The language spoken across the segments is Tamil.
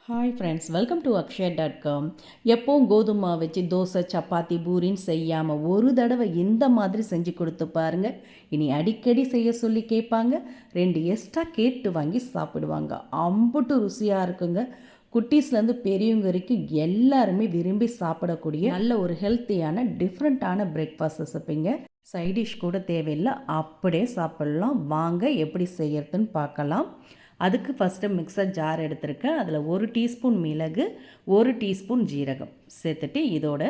ஹாய் ஃப்ரெண்ட்ஸ், வெல்கம் டு அக்ஷயா.com. எப்போவும் கோதுமை மாவு வச்சு தோசை, சப்பாத்தி, பூரின்னு செய்யாமல் ஒரு தடவை இந்த மாதிரி செஞ்சு கொடுத்து பாருங்கள். இனி அடிக்கடி செய்ய சொல்லி கேட்பாங்க. 2 எக்ஸ்ட்ரா கேட்டு வாங்கி சாப்பிடுவாங்க. அம்புட்டு ருசியாக இருக்குங்க. குட்டீஸ்லேருந்து பெரியவங்க வரைக்கும் எல்லாருமே விரும்பி சாப்பிடக்கூடிய நல்ல ஒரு ஹெல்த்தியான டிஃப்ரெண்ட்டான பிரேக்ஃபாஸ்ட் ரெசிப்பிங்க. சைடிஷ் கூட தேவையில்லை, அப்படியே சாப்பிட்லாம். வாங்க எப்படி செய்யறதுன்னு பார்க்கலாம். அதுக்கு ஃபஸ்ட்டு மிக்சர் ஜார் எடுத்திருக்கேன். அதில் 1 டீஸ்பூன் மிளகு, 1 டீஸ்பூன் ஜீரகம் சேர்த்துட்டு இதோட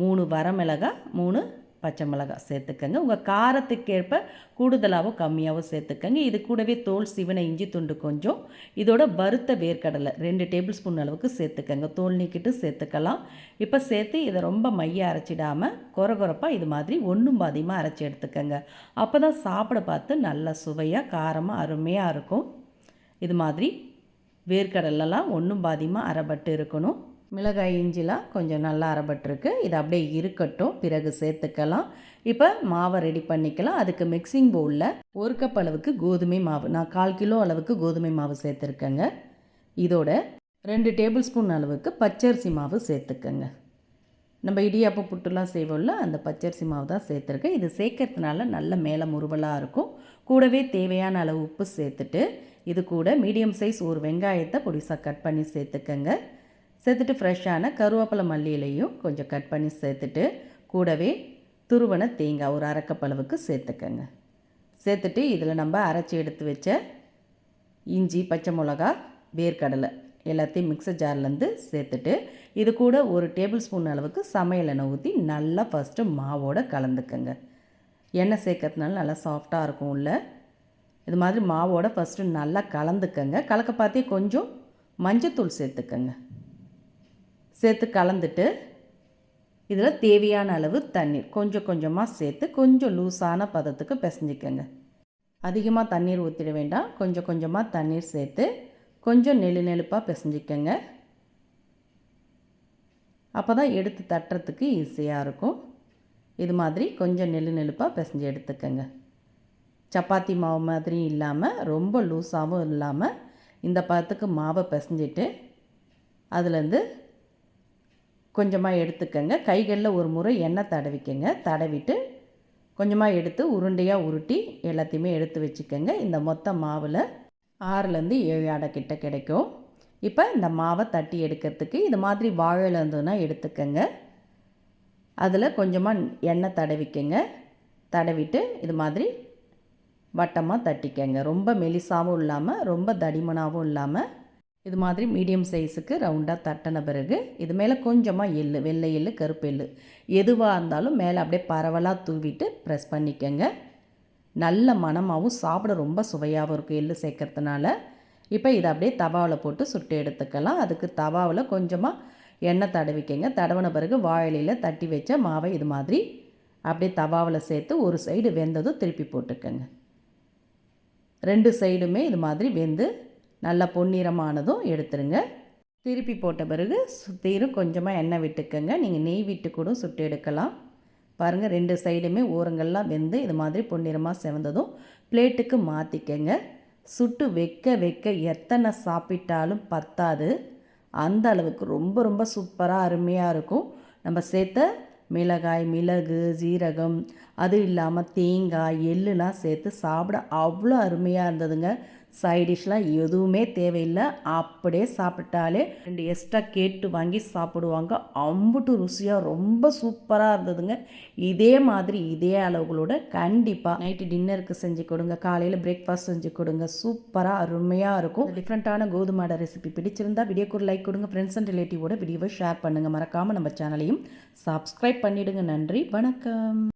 3 வரமிளகாய், 3 பச்சை மிளகாய் சேர்த்துக்கங்க. உங்கள் காரத்துக்கேற்ப கூடுதலாகவோ கம்மியாகவோ சேர்த்துக்கங்க. இது கூடவே தோல் சிவனை இஞ்சி துண்டு கொஞ்சம், இதோட வறுத்த வேர்க்கடலை 2 டேபிள் ஸ்பூன் அளவுக்கு சேர்த்துக்கங்க. தோல் நீக்கிட்டு சேர்த்துக்கலாம். இப்போ சேர்த்து இதை ரொம்ப மைய அரைச்சிடாமல் கொரகொரப்பாக இது மாதிரி ஒன்றும் பாதியமாக அரைச்சி எடுத்துக்கங்க. அப்போ தான் சாப்பிட பார்த்து நல்லா சுவையாக காரமாக அருமையாக இருக்கும். இது மாதிரி வேர்க்கடலெல்லாம் ஒன்றும் பாதியமாக அரைபட்டு இருக்கணும். மிளகாய் இஞ்சிலாம் கொஞ்சம் நல்லா அரைபட்டுருக்கு. இது அப்படியே இருக்கட்டும், பிறகு சேர்த்துக்கலாம். இப்போ மாவை ரெடி பண்ணிக்கலாம். அதுக்கு மிக்சிங் பவுலில் 1 கப் அளவுக்கு கோதுமை மாவு, நான் 1/4 கிலோ அளவுக்கு கோதுமை மாவு சேர்த்துருக்கேங்க. இதோட 2 டேபிள் ஸ்பூன் அளவுக்கு பச்சரிசி மாவு சேர்த்துக்கங்க. நம்ம இடியாப்பம் புட்டுலாம் செய்வோம்ல, அந்த பச்சரிசி மாவு தான் சேர்த்துருக்கேன். இது சேர்க்கறதுனால நல்ல மேலே முறுவலாக இருக்கும். கூடவே தேவையான அளவு உப்பு சேர்த்துட்டு, இது கூட மீடியம் சைஸ் ஒரு வெங்காயத்தை பொடிசாக கட் பண்ணி சேர்த்துக்கங்க. சேர்த்துட்டு ஃப்ரெஷ்ஷான கருவேப்பிலை மல்லியிலையும் கொஞ்சம் கட் பண்ணி சேர்த்துட்டு, கூடவே துருவன தேங்காய் ஒரு 1/2 கப் அளவுக்கு சேர்த்துக்கங்க. சேர்த்துட்டு இதில் நம்ம அரைச்சி எடுத்து வச்ச இஞ்சி, பச்சை மிளகா, வேர்க்கடலை எல்லாத்தையும் மிக்சர் ஜார்லேருந்து சேர்த்துட்டு, இது கூட 1 டேபிள் ஸ்பூன் அளவுக்கு சமையல் எண்ணெய் ஊற்றி நல்லா ஃபஸ்ட்டு மாவோடு கலந்துக்கங்க. எண்ணெய் சேர்க்கறதுனால நல்லா சாஃப்டாக இருக்கும் உள்ள. இது மாதிரி மாவோடு ஃபஸ்ட்டு நல்லா கலந்துக்கங்க. கலக்க பார்த்தே கொஞ்சம் மஞ்சத்தூள் சேர்த்துக்கங்க. சேர்த்து கலந்துட்டு இதில் தேவையான அளவு தண்ணீர் கொஞ்சம் கொஞ்சமாக சேர்த்து கொஞ்சம் லூஸான பதத்துக்கு பிசைஞ்சிக்கங்க. அதிகமாக தண்ணீர் ஊற்றிட வேண்டாம். கொஞ்சம் கொஞ்சமாக தண்ணீர் சேர்த்து கொஞ்சம் நெழுப்பாக பிசைஞ்சிக்கங்க. அப்போ தான் எடுத்து தட்டுறதுக்கு ஈஸியாக இருக்கும். இது மாதிரி கொஞ்சம் நெழுப்பாக பிசைஞ்சு எடுத்துக்கங்க. சப்பாத்தி மாவு மாதிரி இல்லாமல் ரொம்ப லூஸாகவும் இல்லாமல் இந்த பதத்துக்கு மாவை பிசைஞ்சிட்டு அதுலேருந்து கொஞ்சமாக எடுத்துக்கங்க. கைகளில் ஒரு முறை எண்ணெய் தடவிக்கங்க. தடவிட்டு கொஞ்சமாக எடுத்து உருண்டையாக உருட்டி எல்லாத்தையுமே எடுத்து வச்சுக்கோங்க. இந்த மொத்த மாவில் 6லேருந்து 7 அடை கிட்ட கிடைக்கும். இப்போ இந்த மாவை தட்டி எடுக்கிறதுக்கு இது மாதிரி வாழையில இருந்ததுன்னா எடுத்துக்கங்க. அதில் கொஞ்சமாக எண்ணெய் தடவிக்கங்க. தடவிட்டு இது மாதிரி வட்டமாக தட்டிக்கங்க. ரொம்ப மெலிசாகவும் இல்லாமல் ரொம்ப தடிமனாகவும் இல்லாமல் இது மாதிரி மீடியம் சைஸுக்கு ரவுண்டாக தட்டின பிறகு இது மேலே கொஞ்சமாக எள்ளு, வெள்ளை எள்ளு, கருப்பு எள்ளு எதுவாக இருந்தாலும் மேலே அப்படியே பரவலாக தூவிட்டு ப்ரெஸ் பண்ணிக்கங்க. நல்ல மணமாகவும் சாப்பிட ரொம்ப சுவையாகவும் இருக்கும் எள்ளு சேர்க்கறதுனால. இப்போ இதை அப்படியே தவாவில் போட்டு சுட்டு எடுத்துக்கலாம். அதுக்கு தவாவில் கொஞ்சமாக எண்ணெய் தடவிக்கங்க. தடவின பிறகு வாழையில தட்டி வச்ச மாவை இது மாதிரி அப்படியே தவாவில் சேர்த்து ஒரு சைடு வெந்ததும் திருப்பி போட்டுக்கங்க. 2 சைடுமே இது மாதிரி வெந்து நல்லா பொன்னிறமானதும் எடுத்துருங்க. திருப்பி போட்ட பிறகு சுற்றிலும் கொஞ்சமாக எண்ணெய் விட்டுக்கங்க. நீங்கள் நெய் விட்டு கூட சுட்டு எடுக்கலாம். பாருங்கள், 2 சைடுமே ஓரங்கள்லாம் வெந்து இது மாதிரி பொன்னிறமாக செவந்ததும் பிளேட்டுக்கு மாற்றிக்கங்க. சுட்டு வைக்க வைக்க எத்தனை சாப்பிட்டாலும் பத்தாது. அந்த அளவுக்கு ரொம்ப ரொம்ப சூப்பராக அருமையாக இருக்கும். நம்ம சேர்த்த மிளகாய், மிளகு, ஜீரகம், அது இல்லாமல் தேங்காய், எள்ளுலாம் சேர்த்து சாப்பிட அவ்வளோ அருமையாக இருந்ததுங்க. சைடிஷ்லாம் எதுவுமே தேவையில்லை, அப்படியே சாப்பிட்டாலே 2 எக்ஸ்ட்ரா கேட்டு வாங்கி சாப்பிடுவாங்க. அம்புட்டு ருசியாக ரொம்ப சூப்பராக இருந்ததுங்க. இதே மாதிரி இதே அளவுகளோட கண்டிப்பாக நைட்டு டின்னருக்கு செஞ்சு கொடுங்க, காலையில் பிரேக்ஃபாஸ்ட் செஞ்சு கொடுங்க. சூப்பராக அருமையாக இருக்கும். டிஃப்ரெண்ட்டான கோதுமை அடை ரெசிபி பிடிச்சிருந்தா வீடியோக்கு ஒரு லைக் கொடுங்க. ஃப்ரெண்ட்ஸ் அண்ட் ரிலேட்டிவோட வீடியோவை ஷேர் பண்ணுங்கள். மறக்காமல் நம்ம சேனலையும் சப்ஸ்கிரைப் பண்ணிவிடுங்க. நன்றி, வணக்கம்.